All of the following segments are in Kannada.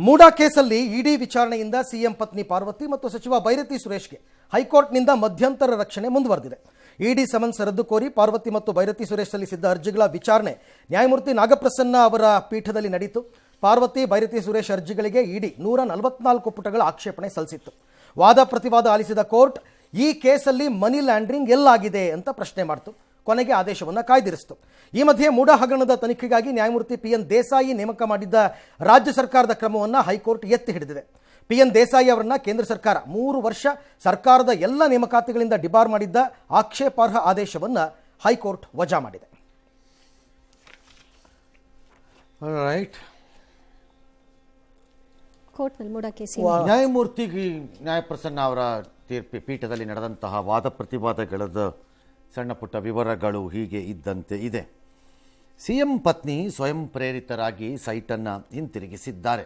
ಮೂಡಾ ಕೇಸಲ್ಲಿ ಇಡಿ ವಿಚಾರಣೆಯಿಂದ ಸಿಎಂ ಪತ್ನಿ ಪಾರ್ವತಿ ಮತ್ತು ಸಚಿವ ಬೈರತಿ ಸುರೇಶ್ಗೆ ಹೈಕೋರ್ಟ್ನಿಂದ ಮಧ್ಯಂತರ ರಕ್ಷಣೆ ಮುಂದುವರೆದಿದೆ. ಇಡಿ ಸಮನ್ಸ್ ರದ್ದು ಕೋರಿ ಪಾರ್ವತಿ ಮತ್ತು ಬೈರತಿ ಸುರೇಶ್ ಸಲ್ಲಿಸಿದ್ದ ಅರ್ಜಿಗಳ ವಿಚಾರಣೆ ನ್ಯಾಯಮೂರ್ತಿ ನಾಗಪ್ರಸನ್ನ ಅವರ ಪೀಠದಲ್ಲಿ ನಡೆಯಿತು. ಪಾರ್ವತಿ ಬೈರತಿ ಸುರೇಶ್ ಅರ್ಜಿಗಳಿಗೆ ಇಡಿ 144 ಪುಟಗಳ ಆಕ್ಷೇಪಣೆ ಸಲ್ಲಿಸಿತ್ತು. ವಾದ ಪ್ರತಿವಾದ ಆಲಿಸಿದ ಕೋರ್ಟ್ ಈ ಕೇಸಲ್ಲಿ ಮನಿ ಲ್ಯಾಂಡ್ರಿಂಗ್ ಎಲ್ಲಾಗಿದೆ ಅಂತ ಪ್ರಶ್ನೆ ಮಾಡಿತು. ಕೊನೆಗೆ ಆದೇಶವನ್ನು ಕಾಯ್ದಿರಿಸಿತು. ಈ ಮಧ್ಯೆ ಮೂಡಾ ಹಗರಣದ ತನಿಖೆಗಾಗಿ ನ್ಯಾಯಮೂರ್ತಿ PN ದೇಸಾಯಿ ನೇಮಕ ಮಾಡಿದ್ದ ರಾಜ್ಯ ಸರ್ಕಾರದ ಕ್ರಮವನ್ನು ಹೈಕೋರ್ಟ್ ಎತ್ತಿ ಹಿಡಿದಿದೆ. PN ದೇಸಾಯಿ ಅವರನ್ನ ಕೇಂದ್ರ ಸರ್ಕಾರ 3 ವರ್ಷ ಸರ್ಕಾರದ ಎಲ್ಲ ನೇಮಕಾತಿಗಳಿಂದ ಡಿಬಾರ್ ಮಾಡಿದ್ದ ಆಕ್ಷೇಪಾರ್ಹ ಆದೇಶವನ್ನು ಹೈಕೋರ್ಟ್ ವಜಾ ಮಾಡಿದೆ. ನ್ಯಾಯಮೂರ್ತಿ ನ್ಯಾಯಪ್ರಸನ್ನ ಅವರ ಪೀಠದಲ್ಲಿ ನಡೆದಂತಹ ವಾದ ಪ್ರತಿವಾದಗಳ ಸಣ್ಣ ಪುಟ್ಟ ವಿವರಗಳು ಹೀಗೆ ಇದ್ದಂತೆ ಇದೆ. ಸಿಎಂ ಪತ್ನಿ ಸ್ವಯಂ ಪ್ರೇರಿತರಾಗಿ ಸೈಟನ್ನು ಹಿಂತಿರುಗಿಸಿದ್ದಾರೆ.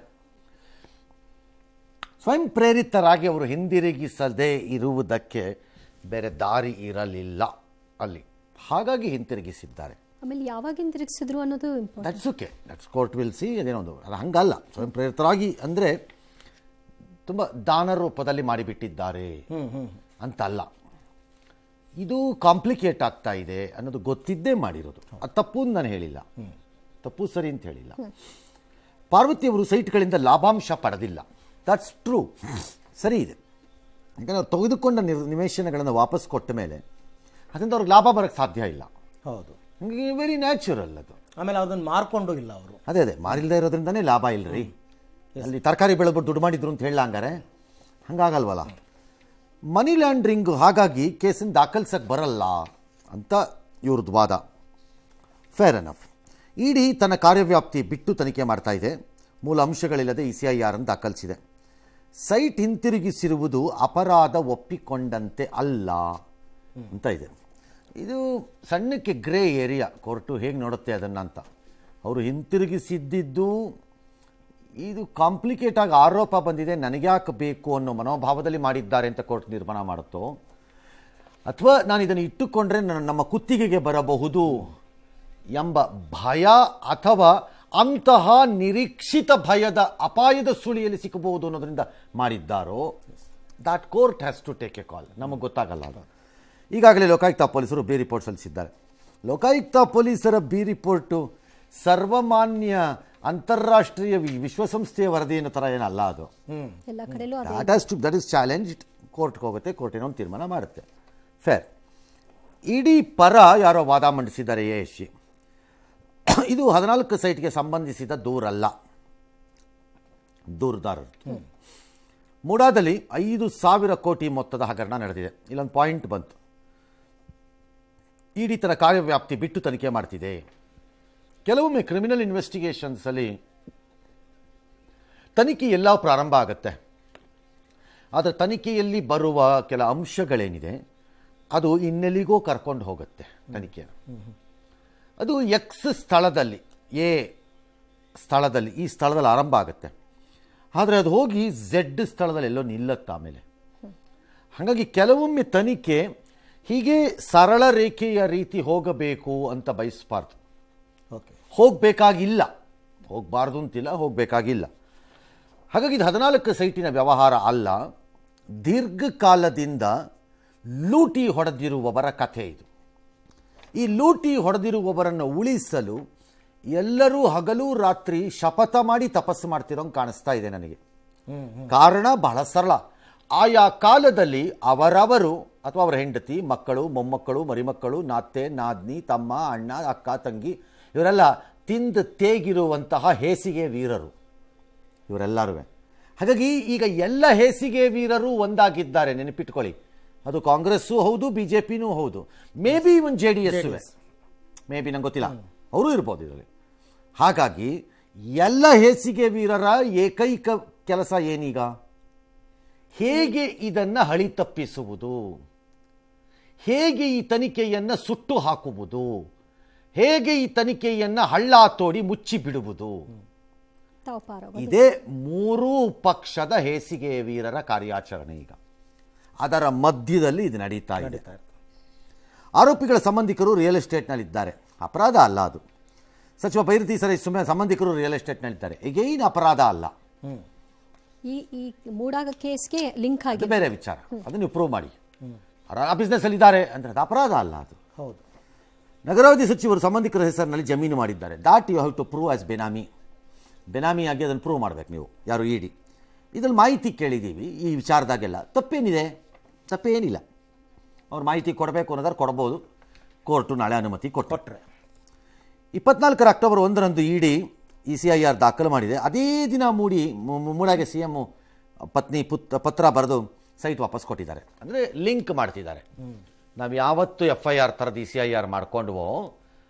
ಸ್ವಯಂ ಪ್ರೇರಿತರಾಗಿ ಅವರು ಹಿಂದಿರುಗಿಸದೇ ಇರುವುದಕ್ಕೆ ಬೇರೆ ದಾರಿ ಇರಲಿಲ್ಲ ಅಲ್ಲಿ, ಹಾಗಾಗಿ ಹಿಂತಿರುಗಿಸಿದ್ದಾರೆ. ಆಮೇಲೆ ಯಾವಾಗ ಹಿಂತಿರುಗಿಸಿದ್ರು ಅನ್ನೋದು that's okay, that's court will see. ಅದೇನೊಂದು ಅದು ಹಂಗಲ್ಲ. ಸ್ವಯಂ ಪ್ರೇರಿತರಾಗಿ ಅಂದರೆ ತುಂಬ ದಾನ ರೂಪದಲ್ಲಿ ಮಾಡಿಬಿಟ್ಟಿದ್ದಾರೆ ಅಂತಲ್ಲ. ಇದು ಕಾಂಪ್ಲಿಕೇಟ್ ಆಗ್ತಾ ಇದೆ ಅನ್ನೋದು ಗೊತ್ತಿದ್ದೇ ಮಾಡಿರೋದು. ಅದು ತಪ್ಪು ಅಂತ ನಾನು ಹೇಳಿಲ್ಲ, ತಪ್ಪು ಸರಿ ಅಂತ ಹೇಳಿಲ್ಲ. ಪಾರ್ವತಿಯವರು ಸೈಟ್ಗಳಿಂದ ಲಾಭಾಂಶ ಪಡೆದಿಲ್ಲ, ದಟ್ಸ್ ಟ್ರೂ, ಸರಿ ಇದೆ. ಯಾಕಂದರೆ ಅವ್ರು ತೆಗೆದುಕೊಂಡ ನಿವೇಶನಗಳನ್ನು ವಾಪಸ್ ಕೊಟ್ಟ ಮೇಲೆ ಅದರಿಂದ ಅವ್ರಿಗೆ ಲಾಭ ಬರೋಕ್ಕೆ ಸಾಧ್ಯ ಇಲ್ಲ. ಹೌದು, ವೆರಿ ನ್ಯಾಚುರಲ್ ಅದು. ಆಮೇಲೆ ಅದನ್ನು ಮಾರ್ಕೊಂಡು ಇಲ್ಲ ಅವರು. ಅದೇ ಮಾರಿಲ್ಲದೆ ಇರೋದ್ರಿಂದನೇ ಲಾಭ ಇಲ್ಲರಿ. ಅಲ್ಲಿ ತರಕಾರಿ ಬೆಳೆದ್ಬಿಟ್ಟು ದುಡ್ಡು ಮಾಡಿದ್ರು ಅಂತ ಹೇಳ ಹಂಗಾರೆ ಹಂಗಾಗಲ್ವಲ್ಲ. ಮನಿ ಲ್ಯಾಂಡ್ರಿಂಗ್, ಹಾಗಾಗಿ ಕೇಸನ್ನು ದಾಖಲಿಸಕ್ಕೆ ಬರಲ್ಲ ಅಂತ ಇವ್ರದ್ದು ವಾದ. Fair enough. ಇಡಿ ತನ್ನ ಕಾರ್ಯವ್ಯಾಪ್ತಿ ಬಿಟ್ಟು ತನಿಖೆ ಮಾಡ್ತಾ ಇದೆ. ಮೂಲ ಅಂಶಗಳಿಲ್ಲದೆ ECIR ಅನ್ನು ದಾಖಲಿಸಿದೆ. ಸೈಟ್ ಹಿಂತಿರುಗಿಸಿರುವುದು ಅಪರಾಧ ಒಪ್ಪಿಕೊಂಡಂತೆ ಅಲ್ಲ ಅಂತ ಇದೆ. ಇದು ಸಣ್ಣಕ್ಕೆ ಗ್ರೇ ಏರಿಯಾ. ಕೋರ್ಟು ಹೇಗೆ ನೋಡುತ್ತೆ ಅದನ್ನು ಅಂತ. ಅವರು ಹಿಂತಿರುಗಿಸಿದ್ದು ಇದು ಕಾಂಪ್ಲಿಕೇಟ್ ಆಗಿ ಆರೋಪ ಬಂದಿದೆ, ನನಗ್ಯಾಕೆ ಬೇಕು ಅನ್ನೋ ಮನೋಭಾವದಲ್ಲಿ ಮಾಡಿದ್ದಾರೆ ಅಂತ ಕೋರ್ಟ್ ನಿರ್ಮಾಣ ಮಾಡುತ್ತೋ, ಅಥವಾ ನಾನು ಇದನ್ನು ಇಟ್ಟುಕೊಂಡ್ರೆ ನಮ್ಮ ಕುತ್ತಿಗೆಗೆ ಬರಬಹುದು ಎಂಬ ಭಯ, ಅಥವಾ ಅಂತಹ ನಿರೀಕ್ಷಿತ ಭಯದ ಅಪಾಯದ ಸುಳಿಯಲ್ಲಿ ಸಿಕ್ಕಬಹುದು ಅನ್ನೋದ್ರಿಂದ ಮಾಡಿದ್ದಾರೋ, that court has to take a call. ನಮಗೆ ಗೊತ್ತಾಗಲ್ಲ ಅದು. ಈಗಾಗಲೇ ಲೋಕಾಯುಕ್ತ ಪೊಲೀಸರು ಬಿ ರಿಪೋರ್ಟ್ ಸಲ್ಲಿಸಿದ್ದಾರೆ. ಲೋಕಾಯುಕ್ತ ಪೊಲೀಸರ ಬಿ ರಿಪೋರ್ಟು ಸರ್ವಮಾನ್ಯ ಅಂತಾರಾಷ್ಟ್ರೀಯ ವಿಶ್ವಸಂಸ್ಥೆಯ ವರದಿಯ ಥರ ಏನಲ್ಲ ಅದು. That is challenged. ಕೋರ್ಟ್ಗೆ ಹೋಗುತ್ತೆ, ಕೋರ್ಟ್ ಏನೋ ಒಂದು ತೀರ್ಮಾನ ಮಾಡುತ್ತೆ. ಫೇರ್. ಇಡೀ ಪರ ಯಾರೋ ವಾದ ಮಂಡಿಸಿದ್ದಾರೆ ASC. ಇದು 14 ಸೈಟ್ಗೆ ಸಂಬಂಧಿಸಿದ ದೂರಲ್ಲ, ದೂರುದಾರರು. ಮೂಡಾದಲ್ಲಿ 5,000 ಕೋಟಿ ಮೊತ್ತದ ಹಗರಣ ನಡೆದಿದೆ. ಇಲ್ಲೊಂದು ಪಾಯಿಂಟ್ ಬಂತು. ಇಡೀ ಥರ ಕಾರ್ಯವ್ಯಾಪ್ತಿ ಬಿಟ್ಟು ತನಿಖೆ ಮಾಡ್ತಿದೆ. ಕೆಲವೊಮ್ಮೆ ಕ್ರಿಮಿನಲ್ ಇನ್ವೆಸ್ಟಿಗೇಷನ್ಸಲ್ಲಿ ತನಿಖೆ ಎಲ್ಲ ಪ್ರಾರಂಭ ಆಗುತ್ತೆ, ಆದರೆ ತನಿಖೆಯಲ್ಲಿ ಬರುವ ಕೆಲ ಅಂಶಗಳೇನಿದೆ ಅದು ಇನ್ನೆಲ್ಲಿಗೋ ಕರ್ಕೊಂಡು ಹೋಗುತ್ತೆ ತನಿಖೆಯನ್ನು. ಅದು X ಸ್ಥಳದಲ್ಲಿ, A ಸ್ಥಳದಲ್ಲಿ, ಈ ಸ್ಥಳದಲ್ಲಿ ಆರಂಭ ಆಗುತ್ತೆ, ಆದರೆ ಅದು ಹೋಗಿ Z ಸ್ಥಳದಲ್ಲಿ ಎಲ್ಲೋ ನಿಲ್ಲುತ್ತೆ ಆಮೇಲೆ. ಹಾಗಾಗಿ ಕೆಲವೊಮ್ಮೆ ತನಿಖೆ ಹೀಗೆ ಸರಳ ರೇಖೆಯ ರೀತಿ ಹೋಗಬೇಕು ಅಂತ ಬಯಸಬಾರ್ದು. ಹೋಗಬೇಕಾಗಿಲ್ಲ, ಹೋಗಬಾರ್ದು ಅಂತಿಲ್ಲ, ಹೋಗಬೇಕಾಗಿಲ್ಲ. ಹಾಗಾಗಿ ಇದು 14 ಸೈಟಿನ ವ್ಯವಹಾರ ಅಲ್ಲ, ದೀರ್ಘಕಾಲದಿಂದ ಲೂಟಿ ಹೊಡೆದಿರುವವರ ಕಥೆ ಇದು. ಈ ಲೂಟಿ ಹೊಡೆದಿರುವವರನ್ನು ಉಳಿಸಲು ಎಲ್ಲರೂ ಹಗಲು ರಾತ್ರಿ ಶಪಥ ಮಾಡಿ ತಪಸ್ಸು ಮಾಡ್ತಿರೋಂಗೆ ಕಾಣಿಸ್ತಾ ಇದೆ ನನಗೆ. ಕಾರಣ ಬಹಳ ಸರಳ. ಆಯಾ ಕಾಲದಲ್ಲಿ ಅವರವರು ಅಥವಾ ಅವರ ಹೆಂಡತಿ, ಮಕ್ಕಳು, ಮೊಮ್ಮಕ್ಕಳು, ಮರಿಮಕ್ಕಳು, ನಾತೆ, ನಾದ್ನಿ, ತಮ್ಮ, ಅಣ್ಣ, ಅಕ್ಕ, ತಂಗಿ, ಇವರೆಲ್ಲ ತಿಂದು ತೇಗಿರುವಂತಹ ಹೇಸಿಗೆ ವೀರರು ಇವರೆಲ್ಲರೂ. ಹಾಗಾಗಿ ಈಗ ಎಲ್ಲ ಹೇಸಿಗೆ ವೀರರು ಒಂದಾಗಿದ್ದಾರೆ, ನೆನಪಿಟ್ಕೊಳ್ಳಿ. ಅದು ಕಾಂಗ್ರೆಸ್ಸೂ ಹೌದು, BJPನೂ ಹೌದು, may be even JDS, may be ನಂಗೆ ಗೊತ್ತಿಲ್ಲ, ಅವರು ಇರ್ಬೋದು ಇದರಲ್ಲಿ. ಹಾಗಾಗಿ ಎಲ್ಲ ಹೇಸಿಗೆ ವೀರರ ಏಕೈಕ ಕೆಲಸ ಏನೀಗ? ಹೇಗೆ ಇದನ್ನು ಹಳಿ ತಪ್ಪಿಸುವುದು, ಹೇಗೆ ಈ ತನಿಖೆಯನ್ನು ಸುಟ್ಟು ಹಾಕುವುದು, ಹೇಗೆ ಈ ತನಿಖೆಯನ್ನು ಹಳ್ಳ ತೋಡಿ ಮುಚ್ಚಿ ಬಿಡುವುದು. ಇದೇ 3 ಪಕ್ಷದ ಹೇಸಿಗೆ ವೀರರ ಕಾರ್ಯಾಚರಣೆ. ಈಗ ಅದರ ಮಧ್ಯದಲ್ಲಿ ಇದು ನಡೀತಾ ಇದೆ. ಆರೋಪಿಗಳ ಸಂಬಂಧಿಕರು ರಿಯಲ್ ಎಸ್ಟೇಟ್ನಲ್ಲಿದ್ದಾರೆ, ಅಪರಾಧ ಅಲ್ಲ ಅದು. ಸಚಿವ ಬೈರತಿ ಸುರೇಶ್ ಸಂಬಂಧಿಕರು ರಿಯಲ್ ಎಸ್ಟೇಟ್ನಲ್ಲಿದ್ದಾರೆ, ಈಗೇನು ಅಪರಾಧ ಅಲ್ಲ. ಈ ಮೂಡಾಗ ಕೇಸ್ಗೆ ಲಿಂಕ್ ಅದು ಆಗಿದೆ. ಬೇರೆ ವಿಚಾರ, ಅದನ್ನು ನೀವು ಪ್ರೂವ್ ಮಾಡಿ. ಆ ಬಿಸ್ನೆಸ್ಸಲ್ಲಿ ಇದ್ದಾರೆ ಅಂದರೆ ಅದು ಅಪರಾಧ ಅಲ್ಲ. ಅದು ಹೌದು. ನಗರಾಭಿವೃದ್ಧಿ ಸಚಿವರು ಸಂಬಂಧಿಕರ ಹೆಸರಿನಲ್ಲಿ ಜಮೀನು ಮಾಡಿದ್ದಾರೆ. That you have to prove as ಬೆನಾಮಿಯಾಗಿ ಅದನ್ನು ಪ್ರೂವ್ ಮಾಡಬೇಕು ನೀವು, ಯಾರು ಇಡಿ. ಇದ್ರಲ್ಲಿ ಮಾಹಿತಿ ಕೇಳಿದ್ದೀವಿ ಈ ವಿಚಾರದಾಗೆಲ್ಲ. ತಪ್ಪೇನಿಲ್ಲ. ಅವ್ರು ಮಾಹಿತಿ ಕೊಡಬೇಕು ಅನ್ನೋದಾದ್ರೆ ಕೊಡ್ಬೋದು. ಕೋರ್ಟು ನಾಳೆ ಅನುಮತಿ ಕೊಟ್ಟರೆ 24 ಅಕ್ಟೋಬರ್ 1ರಂದು ಇಡಿ ECIR ದಾಖಲು ಮಾಡಿದೆ. ಅದೇ ದಿನ ಮೂಡಾಗೆ CM ಪತ್ನಿ ಪತ್ರ ಬರೆದು ಸೈಟ್ ವಾಪಸ್ ಕೊಟ್ಟಿದ್ದಾರೆ. ಅಂದರೆ ಲಿಂಕ್ ಮಾಡ್ತಿದ್ದಾರೆ. ನಾವು ಯಾವತ್ತು FIR ಥರದ ECIR ಮಾಡ್ಕೊಂಡ್ವೋ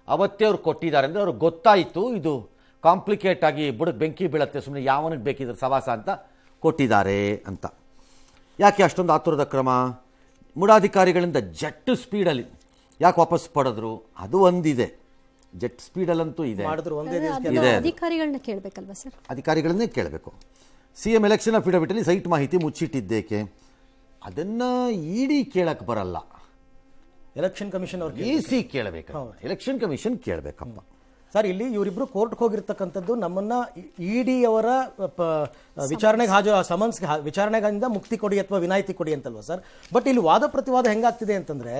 ಅವತ್ತೇ ಅವ್ರು ಕೊಟ್ಟಿದ್ದಾರೆ ಅಂದರೆ ಅವ್ರಿಗೆ ಗೊತ್ತಾಯಿತು ಇದು ಕಾಂಪ್ಲಿಕೇಟ್ ಆಗಿ ಬುಡಕ್ಕೆ ಬೆಂಕಿ ಬೀಳತ್ತೆ, ಸುಮ್ಮನೆ ಯಾವನಿಗೆ ಬೇಕಿದ್ರೆ ಸವಾಸ ಅಂತ ಕೊಟ್ಟಿದ್ದಾರೆ ಅಂತ. ಯಾಕೆ ಅಷ್ಟೊಂದು ಆತುರದ ಕ್ರಮ? ಮೂಡಾಧಿಕಾರಿಗಳಿಂದ ಜೆಟ್ ಸ್ಪೀಡಲ್ಲಿ ಯಾಕೆ ವಾಪಸ್ ಪಡೆದ್ರು? ಅದು ಒಂದಿದೆ, ಜೆಟ್ ಸ್ಪೀಡಲ್ಲಂತೂ ಇದೆ. ಅಧಿಕಾರಿಗಳನ್ನ ಕೇಳಬೇಕಲ್ವಾ ಸರ್? ಅಧಿಕಾರಿಗಳನ್ನೇ ಕೇಳಬೇಕು. CM ಎಲೆಕ್ಷನ್ ಅಫಿಡವಿಟಲ್ಲಿ ಸೈಟ್ ಮಾಹಿತಿ ಮುಚ್ಚಿಟ್ಟಿದ್ದೇಕೆ ಅದನ್ನು ಇಡಿ ಕೇಳಕ್ಕೆ ಬರಲ್ಲ, ಎಲೆಕ್ಷನ್ ಕಮಿಷನ್ ಅವ್ರಿಗೆ EC ಕೇಳಬೇಕು, ಎಲೆಕ್ಷನ್ ಕಮಿಷನ್ ಕೇಳಬೇಕಪ್ಪ. ಸರ್, ಇಲ್ಲಿ ಇವರಿಬ್ರು ಕೋರ್ಟ್ಗೆ ಹೋಗಿರ್ತಕ್ಕಂಥದ್ದು ನಮ್ಮನ್ನ ಇಡಿ ಅವರ ವಿಚಾರಣೆಗೆ ವಿಚಾರಣೆಗಿಂದ ಮುಕ್ತಿ ಕೊಡಿ ಅಥವಾ ವಿನಾಯಿತಿ ಕೊಡಿ ಅಂತಲ್ವಾ ಸರ್? ಬಟ್ ಇಲ್ಲಿ ವಾದ ಪ್ರತಿವಾದ ಹೆಂಗಾಗ್ತಿದೆ ಅಂತಂದ್ರೆ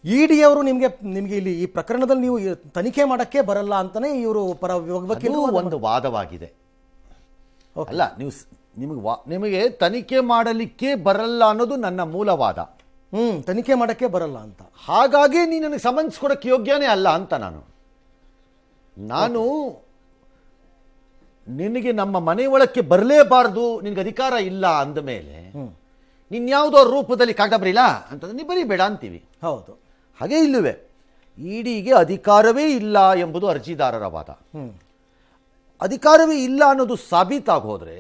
ಇಡಿ ಅವರು ನಿಮ್ಗೆ ಇಲ್ಲಿ ಈ ಪ್ರಕರಣದಲ್ಲಿ ನೀವು ತನಿಖೆ ಮಾಡಕ್ಕೆ ಬರಲ್ಲ ಅಂತಾನೆ ಇವರು ಪರ ವಕೀಲರು ಒಂದು ವಾದವಾಗಿದೆ. ಅಲ್ಲ, ನಿಮಗೆ ತನಿಖೆ ಮಾಡಲಿಕ್ಕೆ ಬರಲ್ಲ ಅನ್ನೋದು ನನ್ನ ಮೂಲವಾದ. ತನಿಖೆ ಮಾಡಕ್ಕೆ ಬರಲ್ಲ ಅಂತ. ಹಾಗಾಗಿ ನೀನು ನನಗೆ ಸಮನ್ಸ್ ಕೊಡಕ್ಕೆ ಯೋಗ್ಯನೇ ಅಲ್ಲ ಅಂತ ನಾನು ನಿನಗೆ ನಮ್ಮ ಮನೆ ಒಳಕ್ಕೆ ಬರಲೇಬಾರ್ದು, ನಿನಗೆ ಅಧಿಕಾರ ಇಲ್ಲ ಅಂದ ಮೇಲೆ ನಿನ್ಯಾವುದೋ ರೂಪದಲ್ಲಿ ಕಾಗದ ಬರೀಲ್ಲ ಅಂತಂದ್ರೆ ನೀವು ಬರೀಬೇಡ ಅಂತೀವಿ. ಹೌದು. ಹಾಗೆ ಇಲ್ಲವೇ ಇಡಿಗೆ ಅಧಿಕಾರವೇ ಇಲ್ಲ ಎಂಬುದು ಅರ್ಜಿದಾರರ ವಾದ. ಅಧಿಕಾರವೇ ಇಲ್ಲ ಅನ್ನೋದು ಸಾಬೀತಾಗಿ ಹೋದ್ರೆ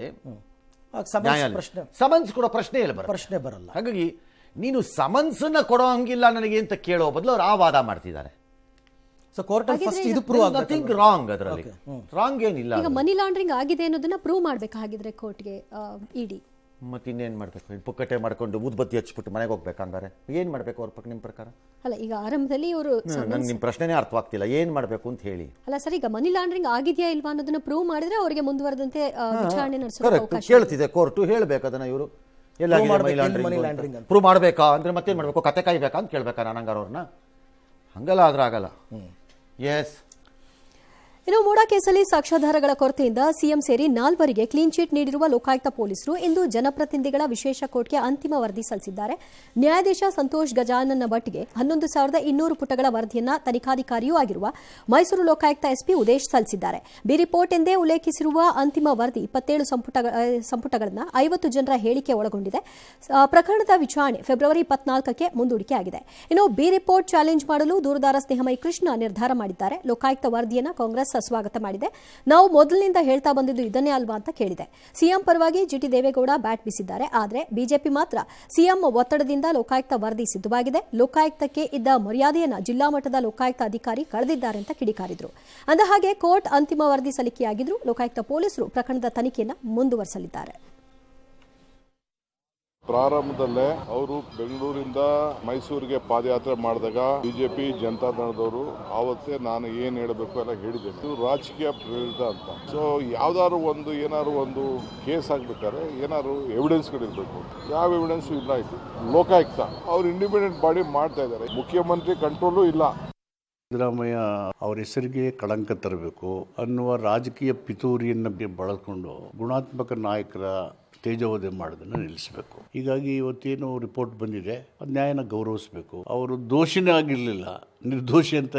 ಸಮನ್ಸ್ ಕೊಡೋ ಪ್ರಶ್ನೆ ಬರಲ್ಲ. ಹಾಗಾಗಿ ನೀನು ಸಮನ್ಸನ್ನ ಕೊಡೋ ಹಂಗಿಲ್ಲ ನನಗೆ ಅಂತ ಕೇಳೋ ಬದಲು ಅವ್ರು ಆ ವಾದ ಮಾಡ್ತಿದ್ದಾರೆ. ಸೊ ಕೋರ್ಟ್ ಫಸ್ಟ್ ಇದು ಪ್ರೂವ್ ಆಗುತ್ತೆ. ನಥಿಂಗ್ ರಾಂಗ್, ಅದರಲ್ಲಿ ರಾಂಗ್ ಏನಿಲ್ಲ. ಈಗ ಮನಿ ಲಾಂಡ್ರಿಂಗ್ ಆಗಿದೆ ಅನ್ನೋದನ್ನ ಪ್ರೂವ್ ಮಾಡಬೇಕಾಗಿದ್ರೆ ಕೋರ್ಟ್ಗೆ ಇಡಿ ಮತ್ತಿನ್ನೇನು ಮಾಡಬೇಕು? ಪುಕ್ಕಟೆ ಮಾಡ್ಕೊಂಡು ಊದ್ಬತ್ತಿ ಹಚ್ಬಿಟ್ಟು ಮನೆಗೆ ಹೋಗ್ಬೇಕಂಗಾರೆ ಏನು ಮಾಡಬೇಕು ಅವ್ರ ನಿಮ್ಮ ಪ್ರಕಾರ? ಅಲ್ಲ, ಈಗ ಆರಂಭದಲ್ಲಿ ಇವರು ನಂಗೆ ನಿಮ್ಮ ಪ್ರಶ್ನೆನೇ ಅರ್ಥವಾಗ್ತಿಲ್ಲ, ಏನು ಮಾಡಬೇಕು ಅಂತ ಹೇಳಿ. ಅಲ್ಲ ಸರ್, ಈಗ ಮನಿ ಲಾಂಡ್ರಿಂಗ್ ಆಗಿದೆಯಾ ಇಲ್ವಾ ಅನ್ನೋದನ್ನ ಪ್ರೂವ್ ಮಾಡಿದ್ರೆ ಅವರಿಗೆ ಮುಂದುವರೆದಂತೆ ವಿಚಾರಣೆ ನಡೆಸೋಕೆ ಅವಕಾಶ ಕೇಳ್ತಿದೆ ಕೋರ್ಟು. ಹೇಳಬೇಕು ಅದನ್ನ ಇವರು ಎಲ್ಲ ಮನಿ ಲಾಂಡ್ರಿಂಗ್ ಪ್ರೂವ್ ಮಾಡಬೇಕಾ ಅಂದ್ರೆ ಮತ್ತೇನು ಮಾಡಬೇಕು? ಕತೆ ಕಾಯ್ಬೇಕಾ ಅಂತ ಕೇಳ್ಬೇಕಾ ನಾನು ಅವ್ರನ್ನ? ಹಂಗಲ್ಲ ಆದ್ರೆ ಆಗಲ್ಲ. ಎಸ್. ಇನ್ನು ಮೂಡಾ ಕೇಸಲ್ಲಿ ಸಾಕ್ಷ್ಯಾಧಾರಗಳ ಕೊರತೆಯಿಂದ ಸಿಎಂ ಸೇರಿ 4 ಕ್ಲೀನ್ ಚೀಟ್ ನೀಡಿರುವ ಲೋಕಾಯುಕ್ತ ಪೊಲೀಸರು ಇಂದು ಜನಪ್ರತಿನಿಧಿಗಳ ವಿಶೇಷ ಕೋರ್ಟ್ಗೆ ಅಂತಿಮ ವರದಿ ಸಲ್ಲಿಸಿದ್ದಾರೆ. ನ್ಯಾಯಾಧೀಶ ಸಂತೋಷ್ ಗಜಾನನ ಭಟ್ಗೆ 11,200 ಪುಟಗಳ ವರದಿಯನ್ನ ತನಿಖಾಧಿಕಾರಿಯೂ ಆಗಿರುವ ಮೈಸೂರು ಲೋಕಾಯುಕ್ತ SP ಉದೇಶ್ ಸಲ್ಲಿಸಿದ್ದಾರೆ. ಬಿ ರಿಪೋರ್ಟ್ ಎಂದೇ ಉಲ್ಲೇಖಿಸಿರುವ ಅಂತಿಮ ವರದಿ 27 ಸಂಪುಟಗಳನ್ನು 50 ಜನರ ಹೇಳಿಕೆ ಒಳಗೊಂಡಿದೆ. ಪ್ರಕರಣದ ವಿಚಾರಣೆ ಫೆಬ್ರವರಿ 24ಕ್ಕೆ ಮುಂದೂಡಿಕೆಯಾಗಿದೆ. ಇನ್ನು ಬಿ ರಿಪೋರ್ಟ್ ಚಾಲೆಂಜ್ ಮಾಡಲು ದೂರುದಾರ ಸ್ನೇಹಮಯಿ ಕೃಷ್ಣ ನಿರ್ಧಾರ ಮಾಡಿದ್ದಾರೆ. ಲೋಕಾಯುಕ್ತ ವರದಿಯನ್ನ ಕಾಂಗ್ರೆಸ್ ಸ್ವಾಗತ ಮಾಡಿದೆ. ನಾವು ಮೊದಲಿನಿಂದ ಹೇಳ್ತಾ ಬಂದಿದ್ದು ಇದನ್ನೇ ಅಲ್ವಾ ಅಂತ ಕೇಳಿದೆ. ಸಿಎಂ ಪರವಾಗಿ ಜಿಟಿ ದೇವೇಗೌಡ ಬ್ಯಾಟ್ ಬೀಸಿದ್ದಾರೆ. ಆದರೆ ಬಿಜೆಪಿ ಮಾತ್ರ ಸಿಎಂ ಒತ್ತಡದಿಂದ ಲೋಕಾಯುಕ್ತ ವರದಿ ಸಿದ್ಧವಾಗಿದೆ, ಲೋಕಾಯುಕ್ತಕ್ಕೆ ಇದ್ದ ಮರ್ಯಾದೆಯನ್ನ ಜಿಲ್ಲಾ ಮಟ್ಟದ ಲೋಕಾಯುಕ್ತ ಅಧಿಕಾರಿ ಕಳೆದಿದ್ದಾರೆ ಅಂತ ಕಿಡಿಕಾರಿದ್ರು. ಅಂದಹಾಗೆ ಕೋರ್ಟ್ ಅಂತಿಮ ವರದಿ ಸಲ್ಲಿಕೆಯಾಗಿದ್ರು ಲೋಕಾಯುಕ್ತ ಪೊಲೀಸರು ಪ್ರಕರಣದ ತನಿಖೆಯನ್ನು ಮುಂದುವರಿಸಲಿದ್ದಾರೆ. ಪ್ರಾರಂಭದಲ್ಲೇ ಅವರು ಬೆಂಗಳೂರಿಂದ ಮೈಸೂರಿಗೆ ಪಾದಯಾತ್ರೆ ಮಾಡಿದಾಗ ಬಿಜೆಪಿ ಜನತಾದಳದವರು ಆವತ್ತೇ ನಾನು ಏನ್ ಹೇಳಬೇಕು ಎಲ್ಲ ಹೇಳಿದ್ದೇನೆ. ಇದು ರಾಜಕೀಯ ಪ್ರೇರಿತ ಅಂತ. ಸೊ ಏನಾದ್ರು ಒಂದು ಕೇಸ್ ಆಗ್ಬೇಕಾದ್ರೆ ಏನಾದ್ರು ಎವಿಡೆನ್ಸ್ಗಳಿರ್ಬೇಕು. ಯಾವ ಎವಿಡೆನ್ಸ್ ಇಲ್ಲ. ಇದು ಲೋಕಾಯುಕ್ತ ಅವ್ರು ಇಂಡಿಪೆಂಡೆಂಟ್ ಬಾಡಿ ಮಾಡ್ತಾ ಇದ್ದಾರೆ. ಮುಖ್ಯಮಂತ್ರಿ ಕಂಟ್ರೋಲು ಇಲ್ಲ. ಸಿದ್ದರಾಮಯ್ಯ ಅವರ ಹೆಸರಿಗೆ ಕಳಂಕ ತರಬೇಕು ಅನ್ನುವ ರಾಜಕೀಯ ಪಿತೂರಿಯನ್ನು ಬಳಸಿಕೊಂಡು ಗುಣಾತ್ಮಕ ನಾಯಕರ ತೇಜೋವಧೆ ಮಾಡೋದನ್ನು ನಿಲ್ಲಿಸಬೇಕು. ಹೀಗಾಗಿ ಇವತ್ತೇನು ರಿಪೋರ್ಟ್ ಬಂದಿದೆ ಅದು ನ್ಯಾಯನ ಗೌರವಿಸಬೇಕು. ಅವರು ದೋಷಿನೇ ಆಗಿರಲಿಲ್ಲ, ನಿರ್ದೋಷಿ ಅಂತ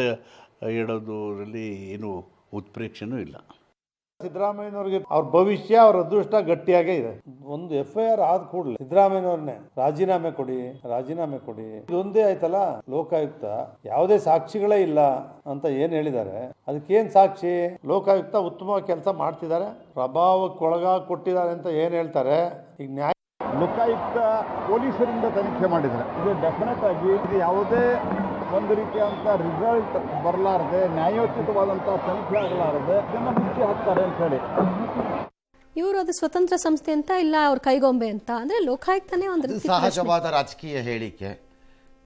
ಹೇಳೋದ್ರಲ್ಲಿ ಏನು ಉತ್ಪ್ರೇಕ್ಷೆನೂ ಇಲ್ಲ. ಸಿದ್ದರಾಮಯ್ಯನವ್ರಿಗೆ ಅವ್ರ ಭವಿಷ್ಯ ಅವ್ರ ಅದೃಷ್ಟ ಗಟ್ಟಿಯಾಗೇ ಇದೆ. ಒಂದು FIR ಆದ ಕೂಡಲೇ ಸಿದ್ದರಾಮಯ್ಯನವ್ರನ್ನೇ ರಾಜೀನಾಮೆ ಕೊಡಿ ಇದೊಂದೇ ಆಯ್ತಲ್ಲ. ಲೋಕಾಯುಕ್ತ ಯಾವುದೇ ಸಾಕ್ಷಿಗಳೇ ಇಲ್ಲ ಅಂತ ಏನ್ ಹೇಳಿದ್ದಾರೆ, ಅದಕ್ಕೇನ್ ಸಾಕ್ಷಿ? ಲೋಕಾಯುಕ್ತ ಉತ್ತಮವಾಗಿ ಕೆಲಸ ಮಾಡ್ತಿದ್ದಾರೆ, ಪ್ರಭಾವಕ್ಕೊಳಗ ಕೊಟ್ಟಿದ್ದಾರೆ ಅಂತ ಏನ್ ಹೇಳ್ತಾರೆ. ಈಗ ನ್ಯಾಯ ಲೋಕಾಯುಕ್ತ ಪೊಲೀಸರಿಂದ ತನಿಖೆ ಮಾಡಿದ್ರೆ ಇದು ಡೆಫಿನೆಟ್ ಆಗಿ ಇದು ಯಾವುದೇ ಒಂದು ರೀತಿಯಂತ ರಿಸಲ್ಟ್ ಬರಲಾರದೆ ನ್ಯಾಯೋಚಿತವಾದಂಥ ತನಿಖೆ ಆಗಲಾರದೆ ಇದನ್ನು ಮುಚ್ಚಿ ಹಾಕ್ತಾರೆ ಅಂತ ಹೇಳಿ ಇವರು ಅದು ಸ್ವತಂತ್ರ ಸಂಸ್ಥೆ ಅಂತ ಇಲ್ಲ ಅವ್ರ ಕೈಗೊಂಬೆ ಅಂತ ಅಂದ್ರೆ ಲೋಕಾಯುಕ್ತನೇ ಒಂದು ಸಹಜವಾದ ರಾಜಕೀಯ ಹೇಳಿಕೆ.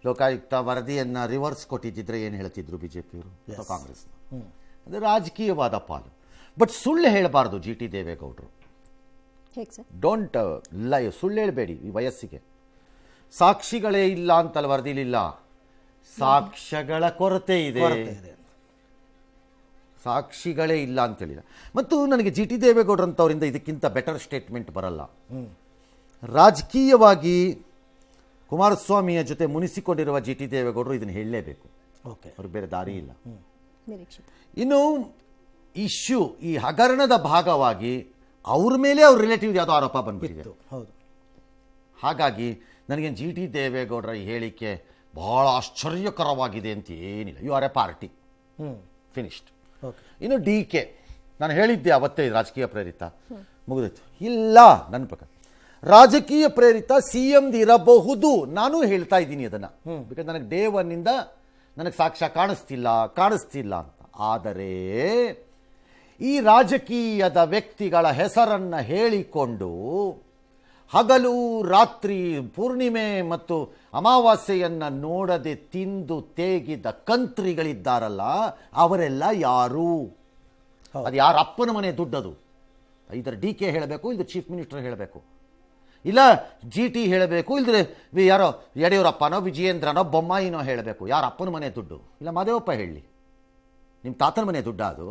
ಲೋಕಾಯುಕ್ತ ವರದಿಯನ್ನ ರಿವರ್ಸ್ ಕೊಟ್ಟಿದ್ದಿದ್ರೆ ಏನು ಹೇಳ್ತಿದ್ರು ಬಿಜೆಪಿಯವರು ಕಾಂಗ್ರೆಸ್? ಅದು ರಾಜಕೀಯವಾದ ಪಾಲು. ಬಟ್ ಸುಳ್ಳು ಹೇಳಬಾರ್ದು. ಜಿಟಿ ದೇವೇಗೌಡರು ಹೇಗೆ ಸರ್? ಡೋಂಟ್ ಸುಳ್ಳು ಹೇಳಬೇಡಿ ಈ ವಯಸ್ಸಿಗೆ. ಸಾಕ್ಷಿಗಳೇ ಇಲ್ಲ ಅಂತಲ್ಲ ವರದಿಲಿಲ್ಲ, ಸಾಕ್ಷ್ಯಗಳ ಕೊರತೆ ಇದೆ, ಸಾಕ್ಷಿಗಳೇ ಇಲ್ಲ ಅಂತೇಳಿಲ್ಲ. ಮತ್ತು ನನಗೆ ಜಿ ಟಿ ದೇವೇಗೌಡರಂಥವರಿಂದ ಇದಕ್ಕಿಂತ ಬೆಟರ್ ಸ್ಟೇಟ್ಮೆಂಟ್ ಬರಲ್ಲ. ರಾಜಕೀಯವಾಗಿ ಕುಮಾರಸ್ವಾಮಿಯ ಜೊತೆ ಮುನಿಸಿಕೊಂಡಿರುವ ಜಿ ಟಿ ದೇವೇಗೌಡರು ಇದನ್ನು ಹೇಳಲೇಬೇಕು, ಅವ್ರಿಗೆ ಬೇರೆ ದಾರಿ ಇಲ್ಲ. ನಿರೀಕ್ಷಿತ. ಇನ್ನು ಇಶ್ಯೂ ಈ ಹಗರಣದ ಭಾಗವಾಗಿ ಅವ್ರ ಮೇಲೆ ಅವ್ರ ರಿಲೇಟಿವ್ ಯಾವುದೋ ಆರೋಪ ಬಂದ್ಬಿಟ್ಟಿದೆ. ಹೌದು. ಹಾಗಾಗಿ ನನಗೆ ಜಿ ಟಿ ದೇವೇಗೌಡರ ಈ ಹೇಳಿಕೆ ಬಹಳ ಆಶ್ಚರ್ಯಕರವಾಗಿದೆ ಅಂತ ಏನಿಲ್ಲ. You are a party, finished. ಇನ್ನು ಡಿ ಕೆ, ನಾನು ಹೇಳಿದ್ದೆ ಅವತ್ತೇ ರಾಜಕೀಯ ಪ್ರೇರಿತ, ಮುಗಿದೋಯ್ತು. ಇಲ್ಲ, ನನ್ನ ಪ್ರಕಾರ ರಾಜಕೀಯ ಪ್ರೇರಿತ ಸಿ ಎಮ್ದು ಇರಬಹುದು. ನಾನು ಹೇಳ್ತಾ ಇದ್ದೀನಿ ಅದನ್ನು, ಬಿಕಾಸ್ ನನಗೆ ಡೇ ಒನ್ನಿಂದ ನನಗೆ ಸಾಕ್ಷ್ಯ ಕಾಣಿಸ್ತಿಲ್ಲ ಅಂತ. ಆದರೆ ಈ ರಾಜಕೀಯದ ವ್ಯಕ್ತಿಗಳ ಹೆಸರನ್ನು ಹೇಳಿಕೊಂಡು ಹಗಲು ರಾತ್ರಿ ಪೂರ್ಣಿಮೆ ಮತ್ತು ಅಮಾವಾಸ್ಯೆಯನ್ನು ನೋಡದೆ ತಿಂದು ತೇಗಿದ ಕಂತ್ರಿಗಳಿದ್ದಾರಲ್ಲ, ಅವರೆಲ್ಲ ಯಾರು? ಅದು ಯಾರ ಅಪ್ಪನ ಮನೆ ದುಡ್ಡದು? ಇದರ ಡಿ ಕೆ ಹೇಳಬೇಕು, ಇದು ಚೀಫ್ ಮಿನಿಸ್ಟರ್ ಹೇಳಬೇಕು, ಇಲ್ಲ ಜಿ ಟಿ ಹೇಳಬೇಕು, ಇಲ್ಲದ್ರೆ ಯಾರೋ ಯಡಿಯೂರಪ್ಪನೋ ವಿಜಯೇಂದ್ರನೋ ಬೊಮ್ಮಾಯಿನೋ ಹೇಳಬೇಕು. ಯಾರ ಅಪ್ಪನ ಮನೆ ದುಡ್ಡು? ಇಲ್ಲ ಮಾದೇವಪ್ಪ ಹೇಳಿ, ನಿಮ್ಮ ತಾತನ ಮನೆ ದುಡ್ಡ ಅದು?